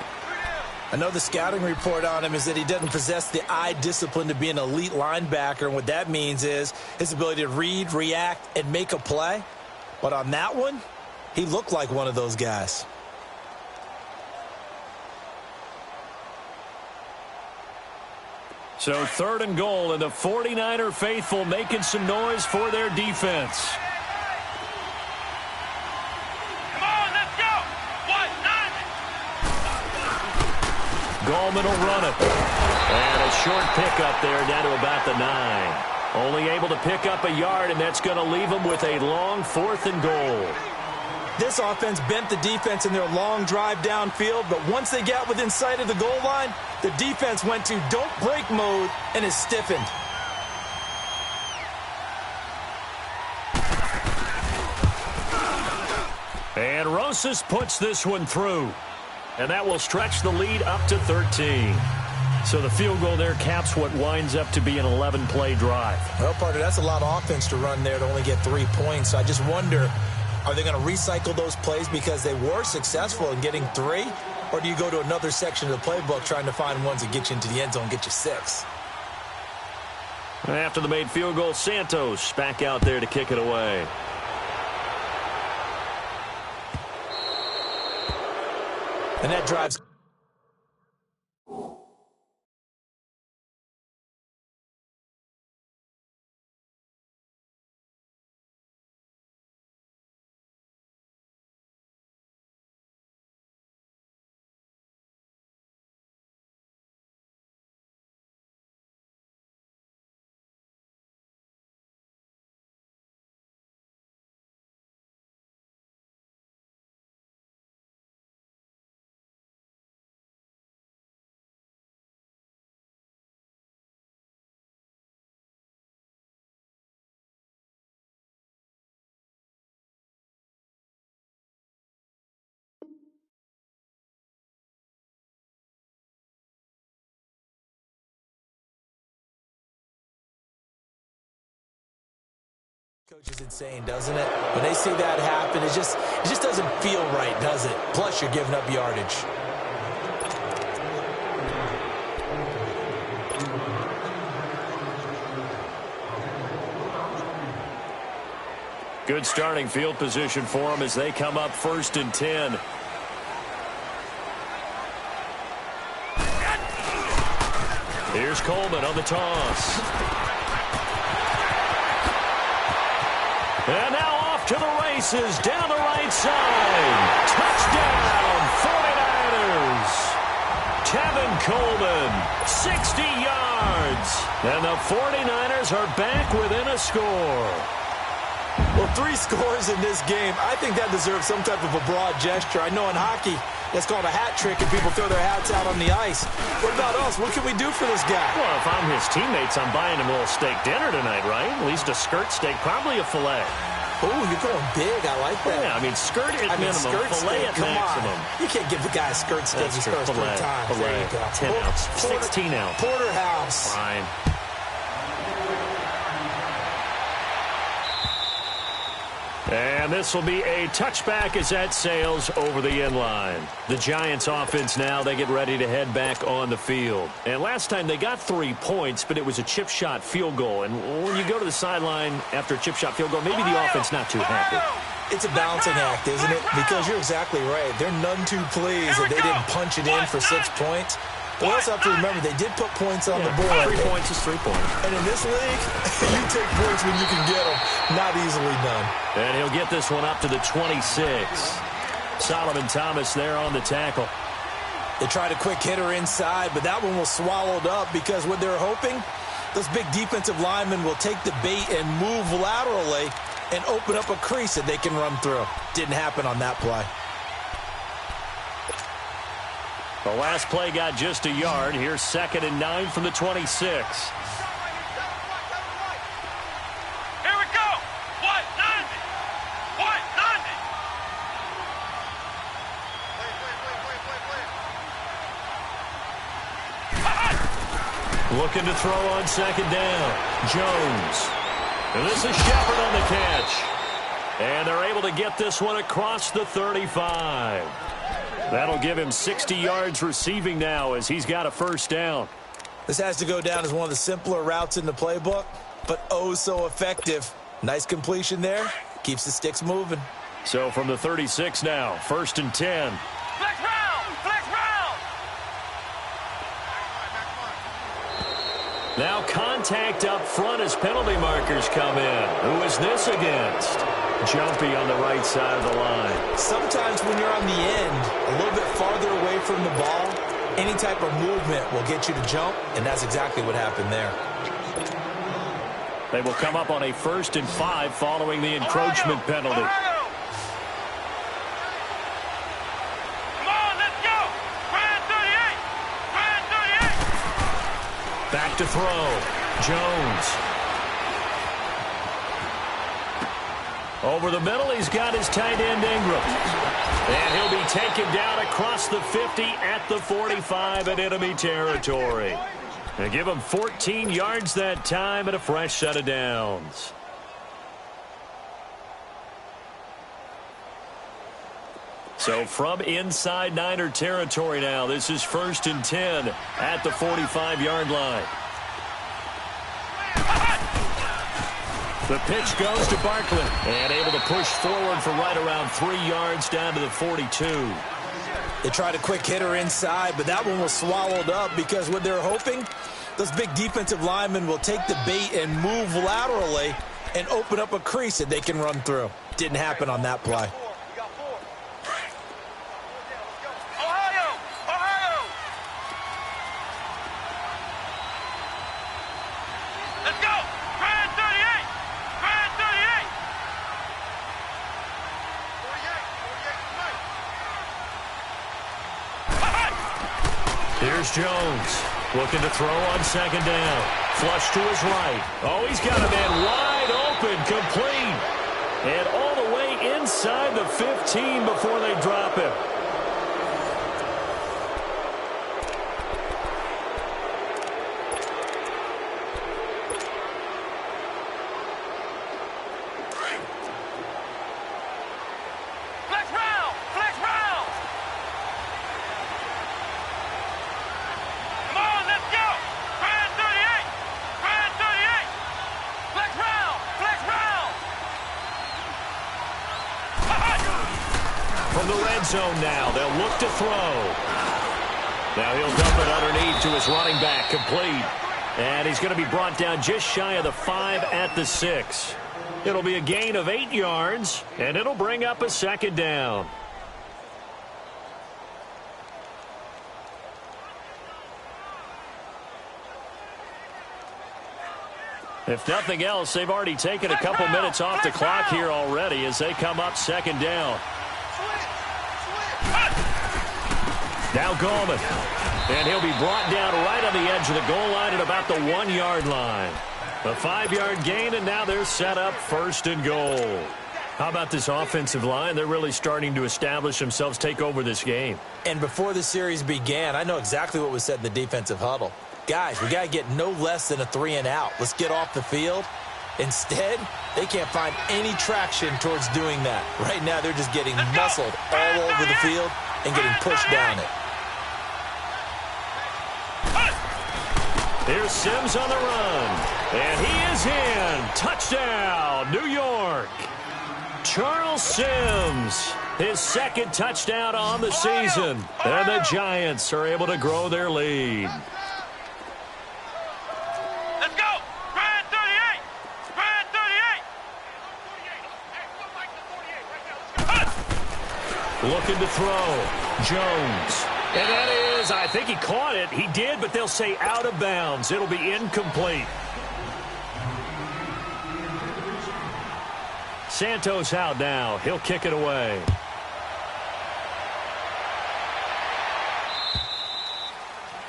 I know the scouting report on him is that he doesn't possess the eye discipline to be an elite linebacker. And what that means is his ability to read, react, and make a play. But on that one, he looked like one of those guys. So third and goal, and the 49er faithful making some noise for their defense. Come on, let's go! What? 90! Gallman will run it. And a short pickup there down to about the 9. Only able to pick up a yard, and that's going to leave him with a long fourth and goal. This offense bent the defense in their long drive downfield, but once they got within sight of the goal line, the defense went to don't break mode and is stiffened. And Rosas puts this one through. And that will stretch the lead up to 13. So the field goal there caps what winds up to be an 11-play drive. Well, partner, that's a lot of offense to run there to only get 3 points. So I just wonder, are they going to recycle those plays because they were successful in getting 3? Or do you go to another section of the playbook trying to find ones that get you into the end zone and get you 6? After the made field goal, Santos back out there to kick it away. And that drives... Coach is insane, doesn't it? When they see that happen, it just doesn't feel right, does it? Plus, you're giving up yardage. Good starting field position for them as they come up 1st and 10. Here's Coleman on the toss. And now off to the races down the right side. Touchdown, 49ers. Tevin Coleman, 60 yards. And the 49ers are back within a score. Well, 3 scores in this game. I think that deserves some type of a broad gesture. I know in hockey, that's called a hat trick, and people throw their hats out on the ice. What about us? What can we do for this guy? Well, if I'm his teammates, I'm buying him a little steak dinner tonight, right? At least a skirt steak, probably a filet. Oh, you're going big. I like that. Yeah, I mean, skirt at minimum, skirt filet steak, at maximum. On. You can't give the guy a skirt steak his first 3 times. Filet, there you go. 10 ounce, 16 ounce. Porterhouse. Fine. And this will be a touchback as that sails over the end line. The Giants offense now, they get ready to head back on the field. And last time they got 3 points, but it was a chip shot field goal. And when you go to the sideline after a chip shot field goal, maybe the offense not too happy. It's a balancing act, isn't it? Because you're exactly right. They're none too pleased that they didn't punch it in for 6 points. But we also have to remember they did put points on the board. 3 points is 3 points. And in this league, you take points when you can get them. Not easily done. And he'll get this one up to the 26. Solomon Thomas there on the tackle. They tried a quick hitter inside, but that one was swallowed up because what they're hoping, those big defensive linemen will take the bait and move laterally and open up a crease that they can run through. Didn't happen on that play. The last play got just a yard. Here's 2nd and 9 from the 26. Here we go. What? 90. What? 90. Wait. Looking to throw on 2nd down. Jones. And this is Shepard on the catch. And they're able to get this one across the 35. That'll give him 60 yards receiving now as he's got a 1st down. This has to go down as one of the simpler routes in the playbook, but oh so effective. Nice completion there. Keeps the sticks moving. So from the 36 now, 1st and 10. Flex round. Flex round. Now contact up front as penalty markers come in. Who is this against? Jumpy on the right side of the line. Sometimes when you're on the end, a little bit farther away from the ball, any type of movement will get you to jump, and that's exactly what happened there. They will come up on a 1st and 5 following the encroachment penalty. Come on, let's go. Brand 38. Brand 38. Back to throw. Jones. Over the middle, he's got his tight end Ingram. And he'll be taken down across the 50 at the 45 in enemy territory. And give him 14 yards that time and a fresh set of downs. So from inside Niner territory now, this is 1st and 10 at the 45-yard line. The pitch goes to Barkley, and able to push forward for right around 3 yards down to the 42. They tried a quick hitter inside, but that one was swallowed up because what they're hoping, those big defensive linemen will take the bait and move laterally and open up a crease that they can run through. Didn't happen on that play. Here's Jones looking to throw on 2nd down. Flush to his right. Oh, he's got a man wide open, complete. And all the way inside the 15 before they drop him. From the red zone now, they'll look to throw. Now he'll dump it underneath to his running back, complete. And he's going to be brought down just shy of the 5 at the 6. It'll be a gain of 8 yards, and it'll bring up a 2nd down. If nothing else, they've already taken a couple minutes off the clock here already as they come up 2nd down. Now Gallman. And he'll be brought down right on the edge of the goal line at about the 1-yard line. A 5-yard gain, and now they're set up 1st and goal. How about this offensive line? They're really starting to establish themselves, take over this game. And before the series began, I know exactly what was said in the defensive huddle. Guys, we got to get no less than a 3-and-out. Let's get off the field. Instead, they can't find any traction towards doing that. Right now, they're just getting muscled all over the field and getting pushed down it. Here's Sims on the run. And he is in. Touchdown, New York. Charles Sims, his second touchdown on the season. And the Giants are able to grow their lead. Let's go! Brad 38! Brad 38! Looking to throw. Jones. And that is, I think he caught it. He did, but they'll say out of bounds. It'll be incomplete. Santos out now. He'll kick it away.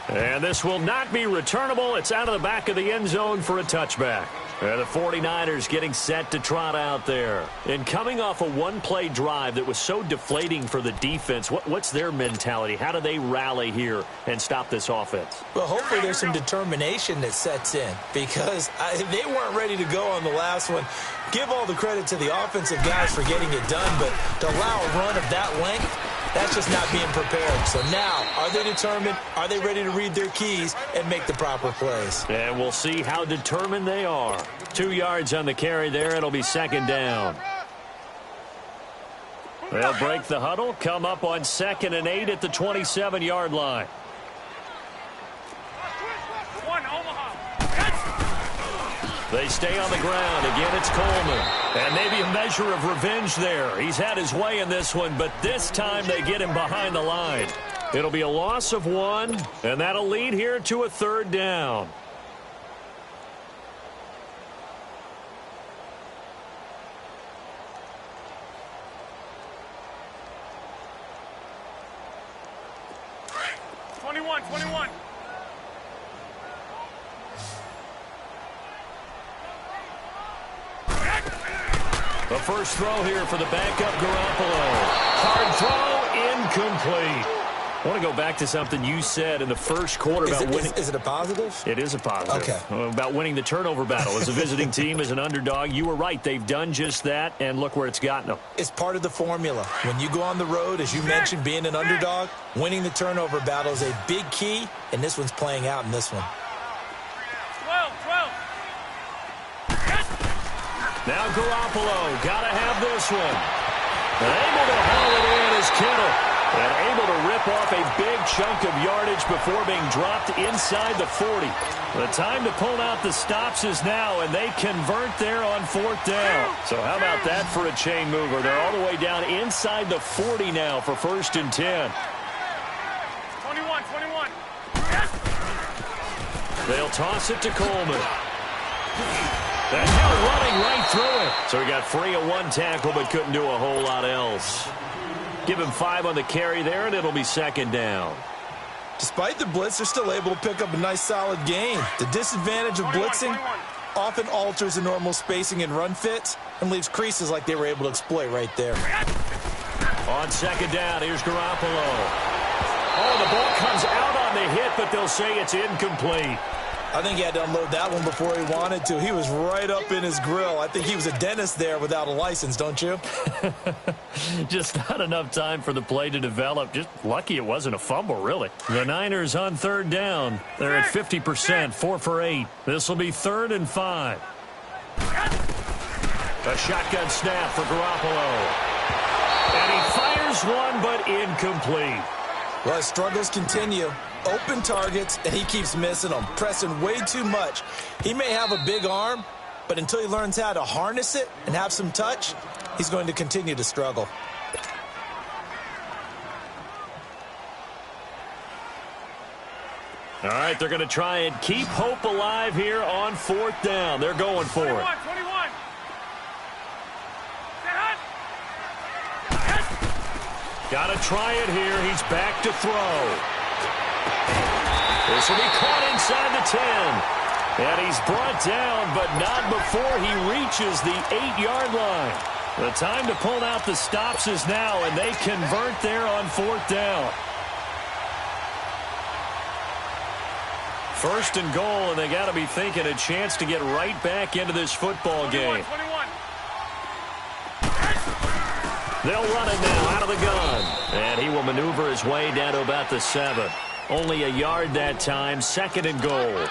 And this will not be returnable. It's out of the back of the end zone for a touchback. And the 49ers getting set to trot out there. And coming off a one-play drive that was so deflating for the defense, what's their mentality? How do they rally here and stop this offense? Well, hopefully there's some determination that sets in because they weren't ready to go on the last one. Give all the credit to the offensive guys for getting it done, but to allow a run of that length, that's just not being prepared. So now, are they determined? Are they ready to read their keys and make the proper plays? And we'll see how determined they are. 2 yards on the carry there. It'll be second down. They'll break the huddle, come up on 2nd and 8 at the 27-yard line. They stay on the ground. Again, it's Coleman. And maybe a measure of revenge there. He's had his way in this one, but this time they get him behind the line. It'll be a loss of 1, and that'll lead here to a 3rd down. The first throw here for the backup Garoppolo. Hard throw, incomplete. I want to go back to something you said in the first quarter about winning. Is it a positive? It is a positive. Okay. About winning the turnover battle. As a visiting team, as an underdog, you were right. They've done just that, and look where it's gotten them. It's part of the formula. When you go on the road, as you mentioned, being an underdog, winning the turnover battle is a big key, and this one's playing out in this one. 12. Now Garoppolo, got to have this one. And able to haul it in is Kittle. And able to rip off a big chunk of yardage before being dropped inside the 40. The time to pull out the stops is now, and they convert there on 4th down. So how about that for a chain mover? They're all the way down inside the 40 now for 1st and 10. 21. They'll toss it to Coleman. And now running right through it. So he got free of 1 tackle, but couldn't do a whole lot else. Give him 5 on the carry there, and it'll be 2nd down. Despite the blitz, they're still able to pick up a nice, solid gain. The disadvantage of blitzing often alters the normal spacing and run fits and leaves creases like they were able to exploit right there. On 2nd down, here's Garoppolo. Oh, the ball comes out on the hit, but they'll say it's incomplete. I think he had to unload that one before he wanted to. He was right up in his grill. I think he was a dentist there without a license, don't you? Just not enough time for the play to develop. Just lucky it wasn't a fumble, really. The Niners on 3rd down. They're at 50%, 4 for 8. This will be 3rd and 5. A shotgun snap for Garoppolo. And he fires one, but incomplete. Well, his struggles continue. Open targets, and he keeps missing them, pressing way too much. He may have a big arm, but until he learns how to harness it and have some touch, he's going to continue to struggle. All right, they're going to try and keep hope alive here on 4th down. They're going for it. 21. Got to try it here. He's back to throw. This will be caught inside the 10. And he's brought down, but not before he reaches the 8-yard line. The time to pull out the stops is now, and they convert there on 4th down. First and goal, and they got to be thinking a chance to get right back into this football game. 21. They'll run it now out of the gun. And he will maneuver his way down to about the 7. Only a yard that time, second and goal.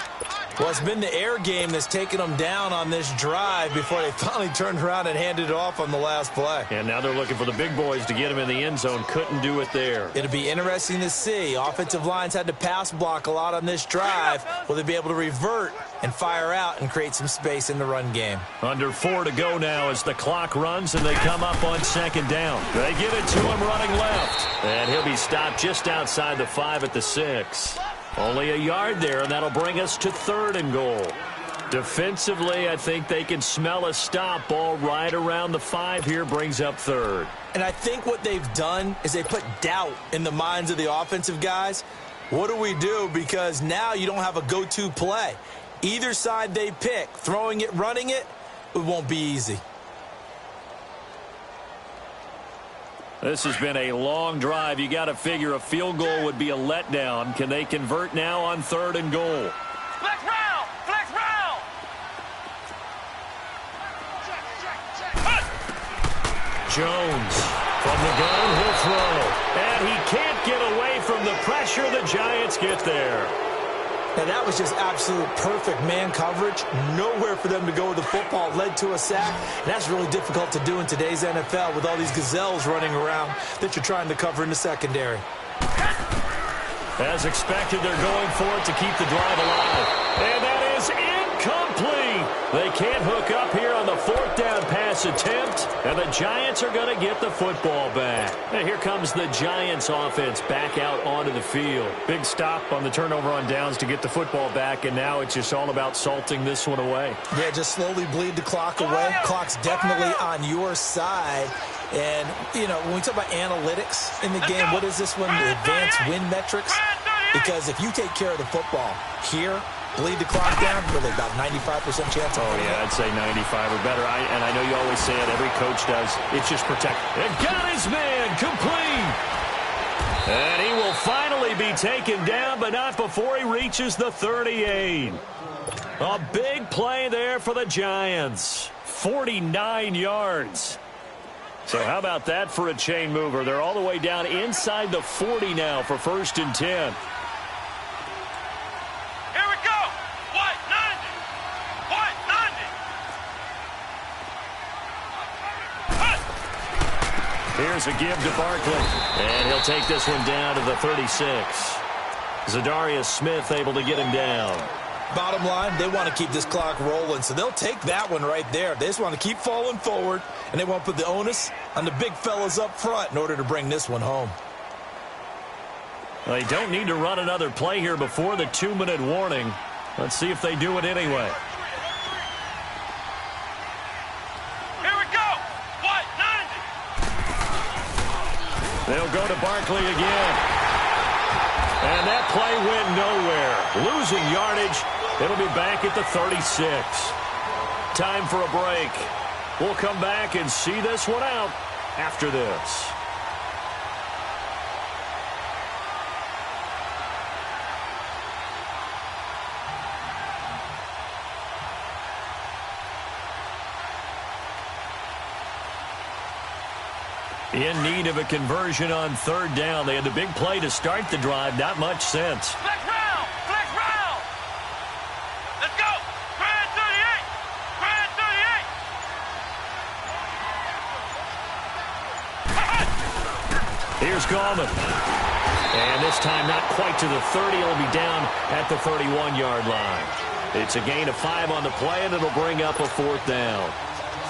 Well, it's been the air game that's taken them down on this drive before they finally turned around and handed it off on the last play. And now they're looking for the big boys to get him in the end zone. Couldn't do it there. It'll be interesting to see. Offensive lines had to pass block a lot on this drive. Will they be able to revert and fire out and create some space in the run game? Under 4 to go now as the clock runs and they come up on second down. They give it to him running left. And he'll be stopped just outside the 5 at the 6. Only a yard there, and that'll bring us to third and goal. Defensively, I think they can smell a stop. Ball right around the 5 here brings up third. And I think what they've done is they put doubt in the minds of the offensive guys. What do we do? Because now you don't have a go-to play. Either side they pick, throwing it, running it, it won't be easy. This has been a long drive. You got to figure a field goal would be a letdown. Can they convert now on third and goal? Flex round! Flex round! Jones from the gun, he'll throw. And he can't get away from the pressure. The Giants get there. Now, that was just absolute perfect man coverage. Nowhere for them to go with the football. Led to a sack. And that's really difficult to do in today's NFL with all these gazelles running around that you're trying to cover in the secondary. As expected, they're going for it to keep the drive alive. And that is incomplete. They can't hook up here on the fourth down pass attempt. And the Giants are going to get the football back. And here comes the Giants offense back out onto the field. Big stop on the turnover on downs to get the football back. And now it's just all about salting this one away. Yeah, just slowly bleed the clock away. Clock's definitely on your side. And, you know, when we talk about analytics in the game, what is this one? The advanced win metrics? Because if you take care of the football here, bleed the clock down, really about 95% chance. Oh, yeah, I'd say 95 or better. And I know you always say it, every coach does. It's just protect. And got his man complete. And he will finally be taken down, but not before he reaches the 38. A big play there for the Giants. 49 yards. So how about that for a chain mover? They're all the way down inside the 40 now for first and 10. Here we go! White 90! White 90! Here's a give to Barkley. And he'll take this one down to the 36. Zadarius Smith able to get him down. Bottom line, they want to keep this clock rolling, so they'll take that one right there. They just want to keep falling forward, and they won't put the onus on the big fellas up front in order to bring this one home. They don't need to run another play here before the 2-minute warning. Let's see if they do it anyway. Here we go! White 90! They'll go to Barkley again. And that play went nowhere. Losing yardage. It'll be back at the 36. Time for a break. We'll come back and see this one out after this. In need of a conversion on third down. They had the big play to start the drive. Not much sense. Flex round! Flex round! Let's go! Grand 38! Grand 38! Here's Gallman. And this time not quite to the 30. It'll be down at the 31-yard line. It's a gain of 5 on the play, and it'll bring up a fourth down.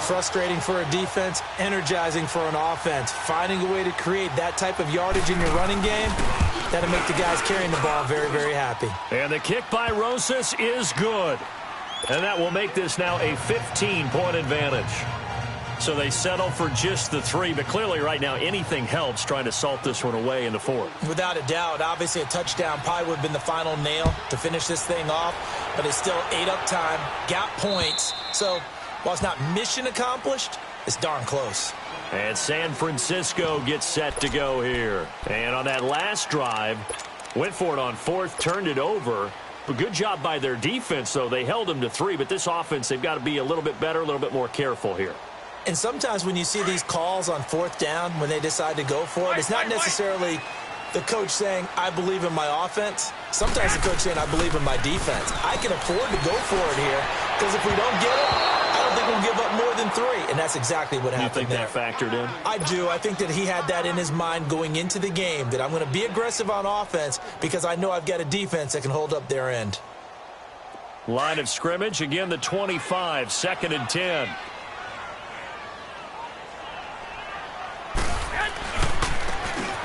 Frustrating for a defense, energizing for an offense. Finding a way to create that type of yardage in your running game, that'll make the guys carrying the ball very, very happy. And the kick by Rosas is good. And that will make this now a 15-point advantage. So they settle for just the 3, but clearly right now anything helps trying to salt this one away in the fourth. Without a doubt, obviously a touchdown probably would have been the final nail to finish this thing off, but it's still ate up time, got points. So while it's not mission accomplished, it's darn close. And San Francisco gets set to go here. And on that last drive, went for it on fourth, turned it over, A good job by their defense, though. They held them to 3, but this offense, they've got to be a little bit better, a little bit more careful here. And sometimes when you see these calls on 4th down, when they decide to go for it, it's not necessarily the coach saying, I believe in my offense. Sometimes the coach saying, I believe in my defense. I can afford to go for it here because if we don't get it, I don't think we'll give up more than 3. And that's exactly what happened there. You think that factored in? I do. I think that he had that in his mind going into the game, that I'm going to be aggressive on offense because I know I've got a defense that can hold up their end. Line of scrimmage, again the 25, 2nd and 10.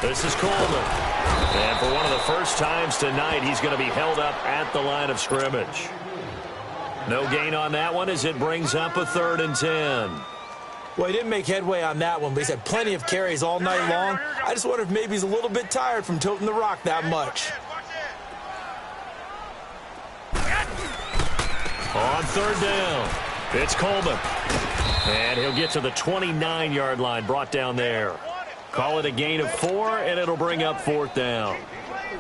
This is Coleman. And for one of the first times tonight, he's going to be held up at the line of scrimmage. No gain on that one as it brings up a 3rd and 10. Well, he didn't make headway on that one, but he's had plenty of carries all night long. I just wonder if maybe he's a little bit tired from toting the rock that much. On 3rd down, it's Coleman. And he'll get to the 29-yard line, brought down there. Call it a gain of 4, and it'll bring up 4th down.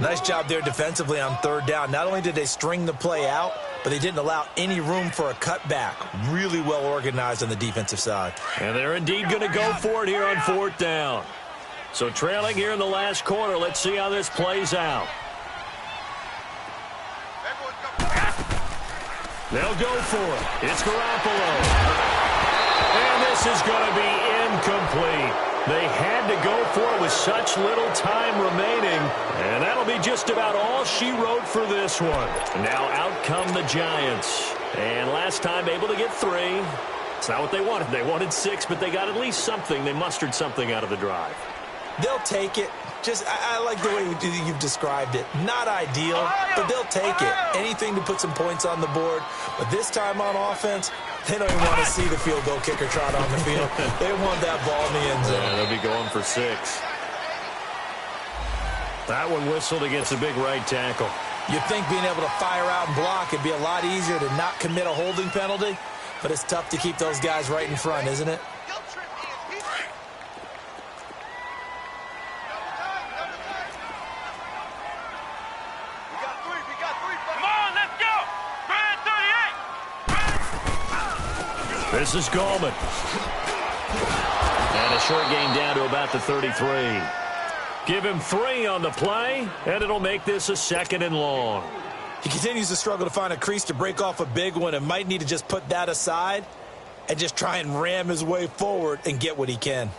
Nice job there defensively on 3rd down. Not only did they string the play out, but they didn't allow any room for a cutback. Really well organized on the defensive side. And they're indeed going to go for it here on 4th down. So trailing here in the last quarter, let's see how this plays out. They'll go for it. It's Garoppolo. And this is going to be incomplete. They had to go for it with such little time remaining. And that'll be just about all she wrote for this one. Now out come the Giants. And last time able to get 3. It's not what they wanted. They wanted 6, but they got at least something. They mustered something out of the drive. They'll take it. Just, I like the way you've described it. Not ideal, but they'll take it. Anything to put some points on the board. But this time on offense, they don't even want to see the field goal kicker trot on the field. They want that ball in the end zone. Yeah, they'll be going for 6. That one whistled against a big right tackle. You'd think being able to fire out and block would be a lot easier to not commit a holding penalty, but it's tough to keep those guys right in front, isn't it? This is Gallman. And a short gain down to about the 33. Give him 3 on the play, and it'll make this a 2nd and long. He continues to struggle to find a crease to break off a big one and might need to just put that aside and just try and ram his way forward and get what he can.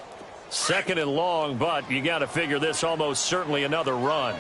2nd and long, but you got to figure this almost certainly another run.